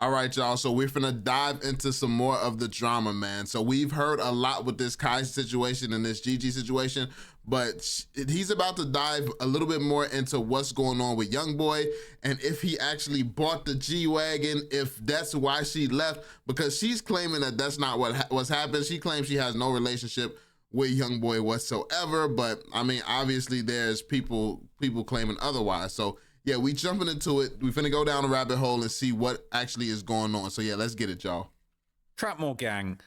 All right, y'all. So we're finna dive into some more of the drama, man. So we've heard a lot with this Kai situation and this Gigi situation, but he's about to dive a little bit more into what's going on with YoungBoy and if he actually bought the G-Wagon, if that's why she left, because she's claiming that that's not what's happened. She claims she has no relationship with YoungBoy whatsoever, but I mean, obviously there's people claiming otherwise. So yeah, we jumping into it. We finna go down a rabbit hole and see what actually is going on. So yeah, let's get it, y'all. Trapmore gang.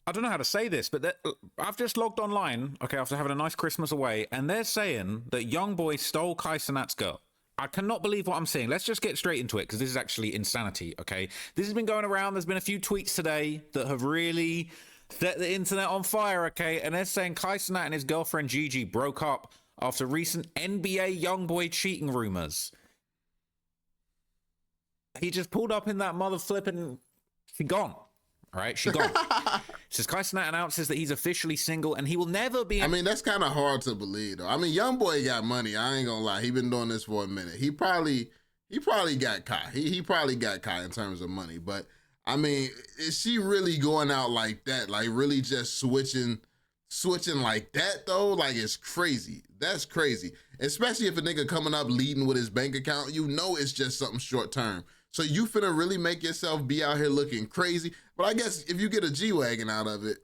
I don't know how to say this, but I've just logged online, okay, after having a nice Christmas away, and they're saying that YoungBoy stole Kai Cenat's girl. I cannot believe what I'm seeing. Let's just get straight into it, because this is actually insanity, okay? This has been going around. There's been a few tweets today that have really set the internet on fire, okay? And they're saying Kai Cenat and his girlfriend Gigi broke up after recent NBA YoungBoy cheating rumors. He just pulled up in that mother flipping, she gone. All right, she gone. Says Kai Cenat announces that he's officially single and he will never be. I mean, that's kind of hard to believe, though. I mean, YoungBoy got money. I ain't gonna lie. He been doing this for a minute. He probably got Kai. He probably got Kai in terms of money. But I mean, is she really going out like that? Like really just switching like that though? Like it's crazy. That's crazy. Especially if a nigga coming up leading with his bank account, you know it's just something short term. So you finna really make yourself be out here looking crazy. But I guess if you get a G-Wagon out of it,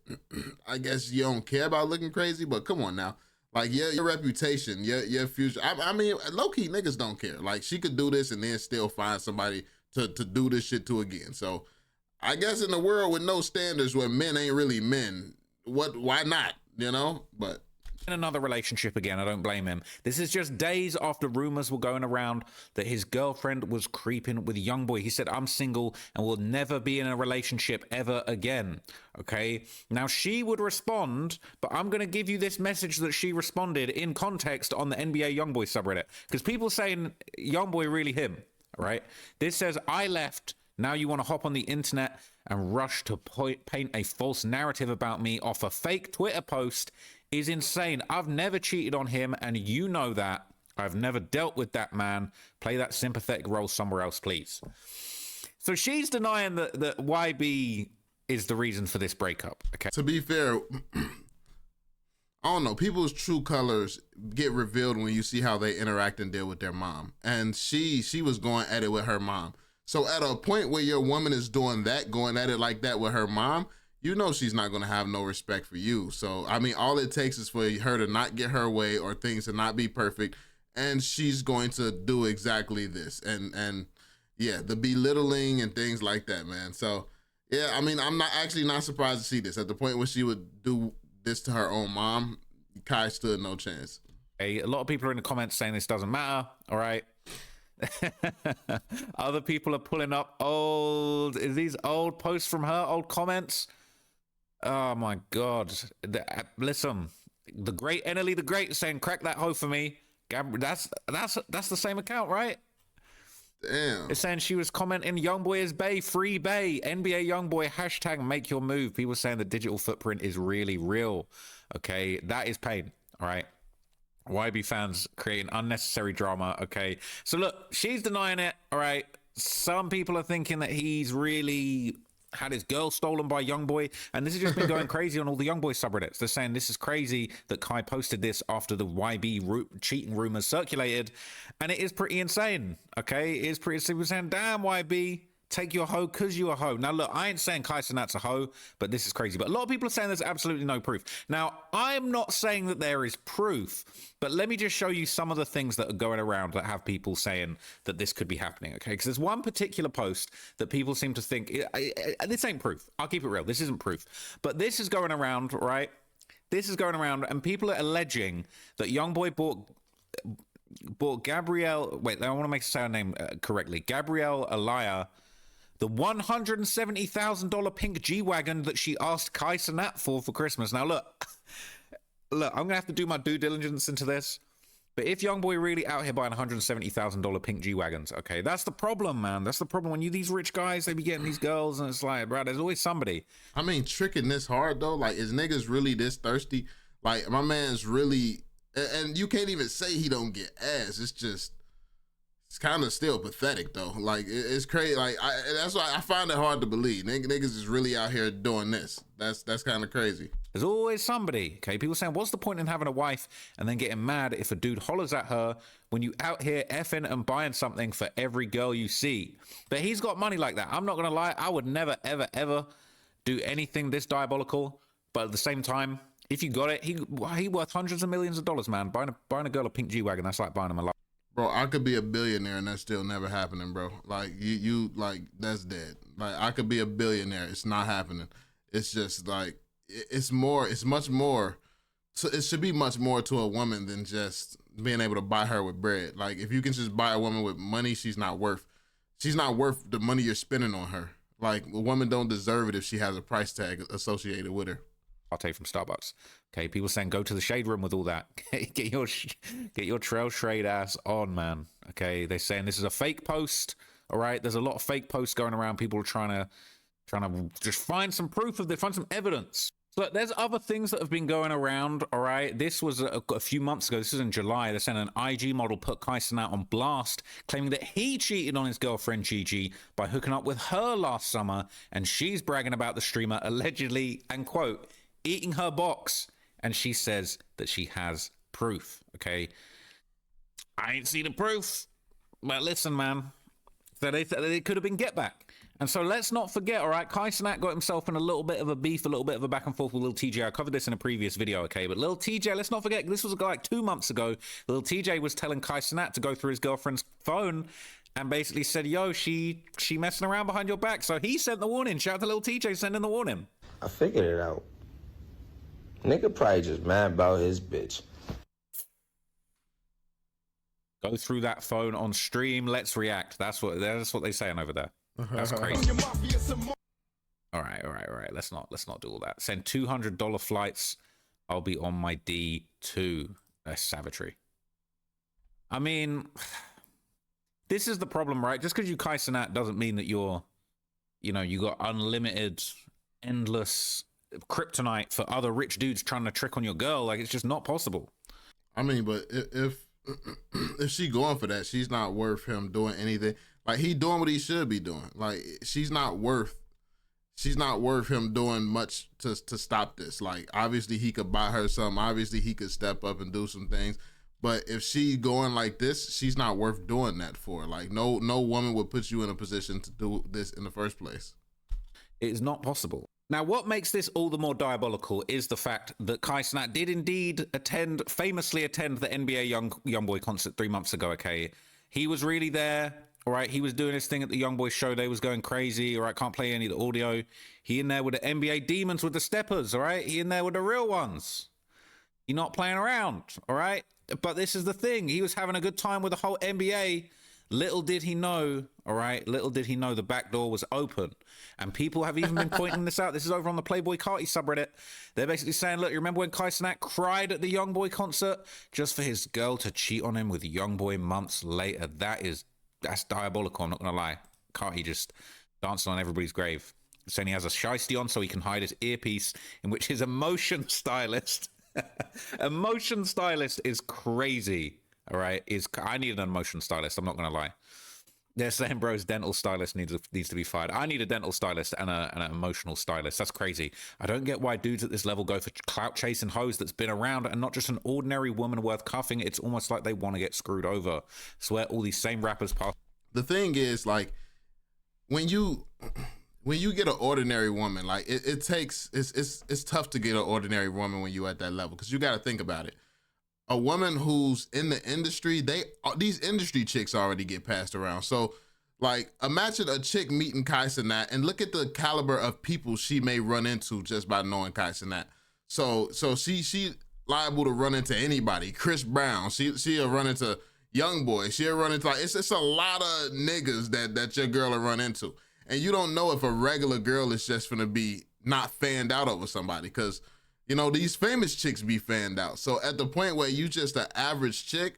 I guess you don't care about looking crazy, but come on now. Like your reputation, your future. I mean, low-key niggas don't care. Like she could do this and then still find somebody to do this shit to again. So I guess in a world with no standards where men ain't really men, why not, you know? But in another relationship again. I don't blame him. This is just days after rumors were going around that his girlfriend was creeping with YoungBoy. He said, I'm single and will never be in a relationship ever again. Okay. Now she would respond, but I'm going to give you this message that she responded in context on the NBA YoungBoy subreddit, because people saying YoungBoy really him. All right. This says, I left. Now you want to hop on the internet and rush to paint a false narrative about me off a fake Twitter post is insane. I've never cheated on him, and you know that. I've never dealt with that man. Play that sympathetic role somewhere else, please. So she's denying that YB is the reason for this breakup. Okay. To be fair, I don't know. People's true colors get revealed when you see how they interact and deal with their mom. And she was going at it with her mom. So at a point where your woman is doing that, going at it like that with her mom, you know she's not going to have no respect for you. So, I mean, all it takes is for her to not get her way or things to not be perfect, and she's going to do exactly this. And yeah, the belittling and things like that, man. So, yeah, I mean, I'm not surprised to see this. At the point where she would do this to her own mom, Kai stood no chance. A lot of people are in the comments saying this doesn't matter, all right? Other people are pulling up these old posts from her, old comments. Oh my God. Listen, the great Enely the Great saying, crack that hoe for me. That's the same account, right? Damn. It's saying she was commenting, YoungBoy is bae, free bae, NBA YoungBoy, hashtag make your move. People saying the digital footprint is really real. Okay, that is pain, all right? YB fans creating unnecessary drama, okay? So look, she's denying it, all right? Some people are thinking that he's really had his girl stolen by YoungBoy, and this has just been going crazy on all the YoungBoy subreddits. They're saying this is crazy that Kai posted this after the YB cheating rumors circulated, and it is pretty insane, okay? It is pretty simple saying, damn, YB, take your hoe because you a hoe. Now, look, I ain't saying Kai Cenat's a hoe, but this is crazy. But a lot of people are saying there's absolutely no proof. Now, I'm not saying that there is proof, but let me just show you some of the things that are going around that have people saying that this could be happening, okay? Because there's one particular post that people seem to think, this ain't proof. I'll keep it real. This isn't proof. But this is going around, right? This is going around, and people are alleging that YoungBoy bought Gabrielle, wait, I want to say her name correctly, Gabrielle Alaya, the $170,000 Pink G-Wagon that she asked Kai Cenat for Christmas. Now, look, I'm going to have to do my due diligence into this. But if YoungBoy really out here buying $170,000 Pink G-Wagons, okay, that's the problem, man. That's the problem. When these rich guys, they be getting these girls, and it's like, bro, there's always somebody. I mean, tricking this hard, though. Like, is niggas really this thirsty? Like, my man's really, and you can't even say he don't get ass. It's just it's kind of still pathetic though. Like it's crazy. Like that's why I find it hard to believe. Niggas is really out here doing this. That's kind of crazy. There's always somebody, okay? People saying, what's the point in having a wife and then getting mad if a dude hollers at her when you out here effing and buying something for every girl you see? But he's got money like that. I'm not going to lie. I would never, ever, ever do anything this diabolical. But at the same time, if you got it, he worth hundreds of millions of dollars, man. Buying a girl a Pink G-Wagon, that's like buying him a life. Bro, I could be a billionaire and that's still never happening, bro. Like you like that's dead. Like I could be a billionaire. It's not happening. It's just like, it's much more. So it should be much more to a woman than just being able to buy her with bread. Like if you can just buy a woman with money, she's not worth the money you're spending on her. Like a woman don't deserve it if she has a price tag associated with her. I'll take from Starbucks. Okay, people saying go to the shade room with all that. get your trail shade ass on, man. Okay, they're saying this is a fake post. All right, there's a lot of fake posts going around. People are trying to just find some proof of this, find some evidence. So there's other things that have been going around, all right? This was a few months ago. This is in July. They're saying an IG model put Kai Cenat on blast, claiming that he cheated on his girlfriend Gigi by hooking up with her last summer, and she's bragging about the streamer allegedly, and quote, eating her box, and she says that she has proof, okay? I ain't seen the proof, but listen, man, so they could have been get back. And so let's not forget, all right, Kai Cenat got himself in a little bit of a beef, a little bit of a back and forth with Lil TJ. I covered this in a previous video, okay? But Lil TJ, let's not forget, this was like 2 months ago. Lil TJ was telling Kai Cenat to go through his girlfriend's phone and basically said, yo, she messing around behind your back. So he sent the warning. Shout out to Lil TJ sending the warning. I figured it out. Nigga probably just mad about his bitch. Go through that phone on stream. Let's react. That's what they're saying over there. That's crazy. All right. Let's not do all that. Send $200 flights. I'll be on my D2. That's savagery. I mean, this is the problem, right? Just because you Kai Cenat doesn't mean that you got unlimited, endless kryptonite for other rich dudes trying to trick on your girl. Like, it's just not possible. I mean, but if she going for that, she's not worth him doing anything. Like he doing what he should be doing. Like she's not worth him doing much to stop this. Like obviously he could buy her something. Obviously he could step up and do some things. But if she going like this, she's not worth doing that for. Like no woman would put you in a position to do this in the first place. It is not possible. Now, what makes this all the more diabolical is the fact that Kai Cenat did indeed famously attend the NBA YoungBoy concert 3 months ago, okay? He was really there, all right? He was doing his thing at the YoungBoy show. They was going crazy, all right? Can't play any of the audio. He in there with the NBA demons with the steppers, all right? He in there with the real ones. He not playing around, all right? But this is the thing. He was having a good time with the whole NBA. Little did he know, all right? Little did he know the back door was open. And people have even been pointing this out. This is over on the Playboy Carti subreddit. They're basically saying, look, you remember when Kai Cenat cried at the YoungBoy concert just for his girl to cheat on him with YoungBoy months later? That's diabolical, I'm not going to lie. Carti just dancing on everybody's grave. Saying he has a shiesty on so he can hide his earpiece, in which his emotion stylist is crazy. All right, I need an emotion stylist. I'm not gonna lie. They're saying, bro's dental stylist needs to be fired. I need a dental stylist and an emotional stylist. That's crazy. I don't get why dudes at this level go for clout chasing hoes that's been around and not just an ordinary woman worth cuffing. It's almost like they want to get screwed over. Swear all these same rappers pass. The thing is, like, when you get an ordinary woman, like it's tough to get an ordinary woman when you at that level because you got to think about it. A woman who's in the industry, these industry chicks already get passed around. So, like, imagine a chick meeting Kai Cenat and look at the caliber of people she may run into just by knowing Kai Cenat. So she liable to run into anybody. Chris Brown, she'll run into YoungBoy. She'll run into, like, it's a lot of niggas that your girl will run into. And you don't know if a regular girl is just gonna be not fanned out over somebody because, you know, these famous chicks be fanned out. So at the point where you just an average chick,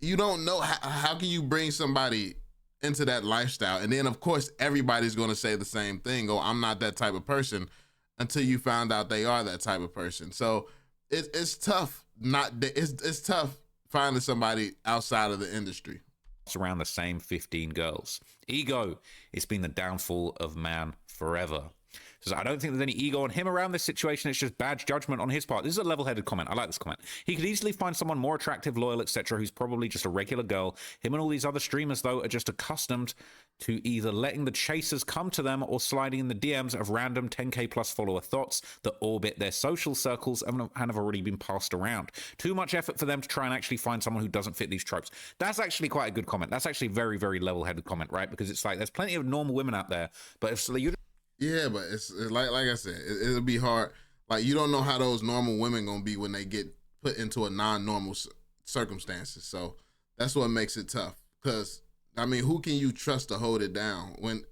you don't know how can you bring somebody into that lifestyle. And then of course, everybody's going to say the same thing. Oh, I'm not that type of person until you found out they are that type of person. So it's tough. It's tough finding somebody outside of the industry. around the same 15 girls. Ego, it's been the downfall of man forever. So I don't think there's any ego on him around this situation. It's just bad judgment on his part. This is a level-headed comment. I like this comment. He could easily find someone more attractive, loyal, etc., who's probably just a regular girl. Him and all these other streamers, though, are just accustomed to either letting the chasers come to them or sliding in the DMs of random 10K plus follower thoughts that orbit their social circles and have already been passed around. Too much effort for them to try and actually find someone who doesn't fit these tropes. That's actually quite a good comment. That's actually a very, very level-headed comment, right? Because it's like there's plenty of normal women out there, but if you... Yeah, but it's like I said, it'll be hard. Like, you don't know how those normal women gonna be when they get put into a non-normal circumstances. So that's what makes it tough. Because I mean, who can you trust to hold it down when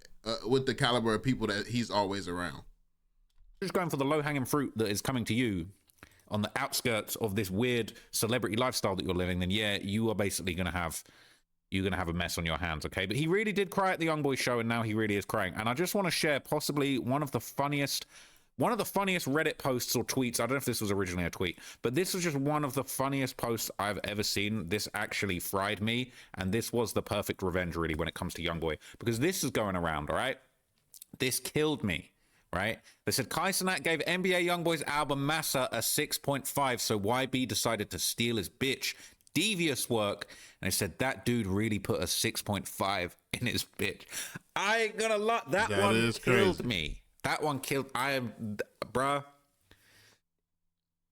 with the caliber of people that he's always around? Just going for the low-hanging fruit that is coming to you on the outskirts of this weird celebrity lifestyle that you're living, then yeah, you are basically gonna have a mess on your hands, okay? But he really did cry at the YoungBoy show, and now he really is crying. And I just want to share possibly one of the funniest Reddit posts or tweets. I don't know if this was originally a tweet, but this was just one of the funniest posts I've ever seen. This actually fried me, and this was the perfect revenge, really, when it comes to YoungBoy, because this is going around, all right? This killed me, right? They said, Kai Cenat gave NBA YoungBoy's album Massa a 6.5, so YB decided to steal his bitch. Devious work. And I said, that dude really put a 6.5 in his bitch. I ain't gonna lie, that one killed crazy. Me. That one killed, bruh.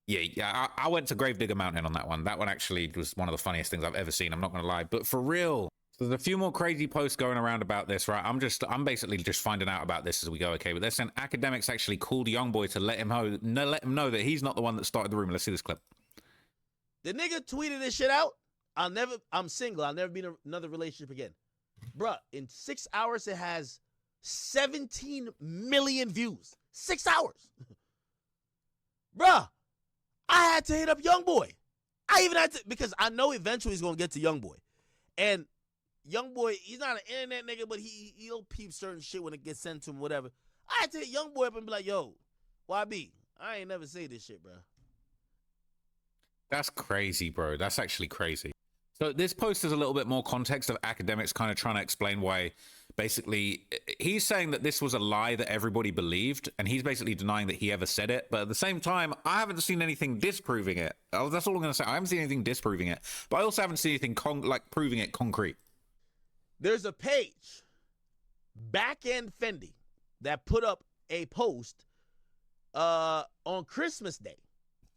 Yeah, I went to Gravedigger Mountain on that one. That one actually was one of the funniest things I've ever seen, I'm not gonna lie. But for real, there's a few more crazy posts going around about this, right? I'm basically just finding out about this as we go, okay? But they're saying academics actually called YoungBoy to let him know that he's not the one that started the rumor. Let's see this clip. The nigga tweeted this shit out. I'm single. I'll never be in another relationship again. Bruh, in 6 hours, it has 17 million views. 6 hours. Bruh, I had to hit up YoungBoy. I even had to, because I know eventually he's going to get to YoungBoy. And YoungBoy, he's not an internet nigga, but he'll peep certain shit when it gets sent to him, whatever. I had to hit YoungBoy up and be like, yo, YB, I ain't never say this shit, bruh. That's crazy, bro. That's actually crazy. So this post is a little bit more context of academics kind of trying to explain why basically he's saying that this was a lie that everybody believed, and he's basically denying that he ever said it. But at the same time, I haven't seen anything disproving it. That's all I'm going to say. I haven't seen anything disproving it, but I also haven't seen anything proving it concrete. There's a page, Back End Fendi, that put up a post on Christmas Day.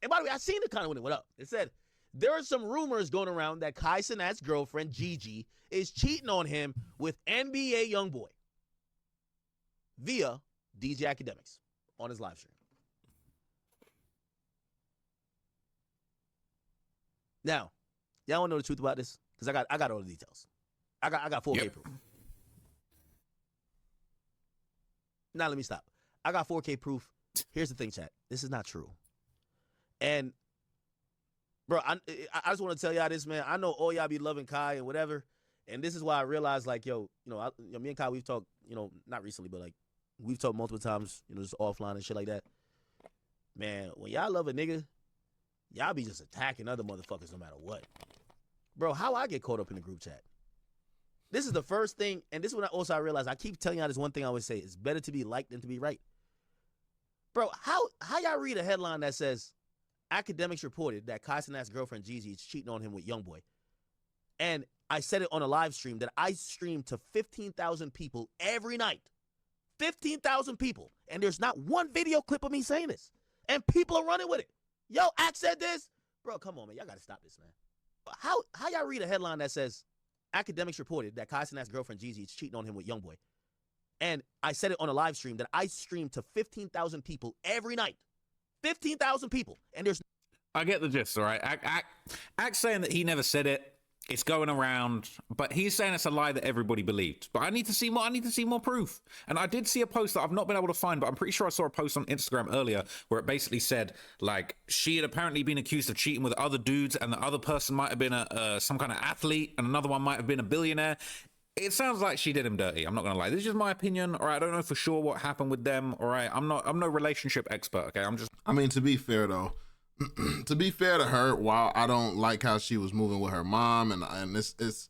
And by the way, I seen it kind of when it went up. It said, there are some rumors going around that Kai Cenat's girlfriend, Gigi, is cheating on him with NBA YoungBoy via DJ Academics on his live stream. Now, y'all want to know the truth about this? Because I got all the details. I got 4K proof. Now, let me stop. I got 4K proof. Here's the thing, chat. This is not true. And, bro, I just want to tell y'all this, man. I know all y'all be loving Kai and whatever. And this is why I realized, like, me and Kai, we've talked, not recently, but, like, we've talked multiple times, just offline and shit like that. Man, when y'all love a nigga, y'all be just attacking other motherfuckers no matter what. Bro, how I get caught up in the group chat? This is the first thing, and this is when I realized, I keep telling y'all this one thing I always say, it's better to be liked than to be right. Bro, how y'all read a headline that says, academics reported that Kai Cenat's girlfriend Gigi is cheating on him with YoungBoy. And I said it on a live stream that I stream to 15,000 people every night. 15,000 people. And there's not one video clip of me saying this. And people are running with it. Yo, Ack said this. Bro, come on, man. Y'all got to stop this, man. How y'all read a headline that says, academics reported that Kai Cenat's girlfriend Gigi is cheating on him with YoungBoy. And I said it on a live stream that I stream to 15,000 people every night. 15,000 people. And there's... I get the gist, all right? Ack's saying that he never said it. It's going around, but he's saying it's a lie that everybody believed. But I need to see more. I need to see more proof. And I did see a post that I've not been able to find, but I'm pretty sure I saw a post on Instagram earlier where it basically said, like, she had apparently been accused of cheating with other dudes, and the other person might have been some kind of athlete, and another one might have been a billionaire. It sounds like she did him dirty. I'm not gonna lie. This is just my opinion. All right, I don't know for sure what happened with them. All right, I'm no relationship expert. Okay, I mean, to be fair though, to be fair to her, while I don't like how she was moving with her mom, and it's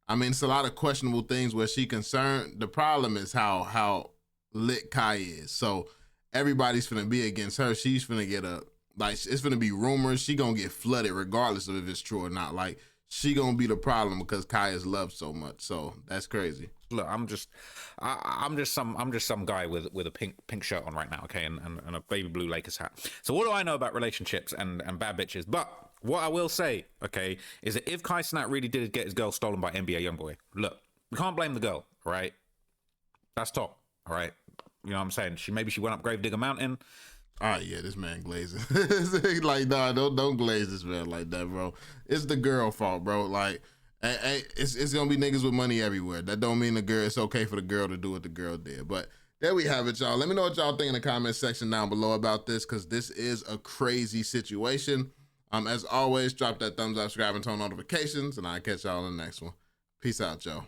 I mean, it's a lot of questionable things where she concerned. The problem is how lit Kai is. So everybody's finna be against her. She's finna get it's finna be rumors. She gonna get flooded regardless of if it's true or not. Like, she gonna be the problem because Kai is loved so much. So that's crazy. Look, I'm just some guy with a pink shirt on right now, okay, and a baby blue Lakers hat. So what do I know about relationships and bad bitches? But what I will say, okay, is that if Kai Cenat really did get his girl stolen by NBA YoungBoy, look, we can't blame the girl, all right? That's top, all right? You know what I'm saying? Maybe she went up Gravedigger Mountain. All right, yeah, this man glazing. Like, nah, don't glaze this man like that, bro. It's the girl fault, bro. Like, it's gonna be niggas with money everywhere. That don't mean it's okay for the girl to do what the girl did. But there we have it, y'all. Let me know what y'all think in the comment section down below about this, because this is a crazy situation. As always, drop that thumbs up, subscribe, and turn on notifications, and I'll catch y'all in the next one. Peace out, y'all.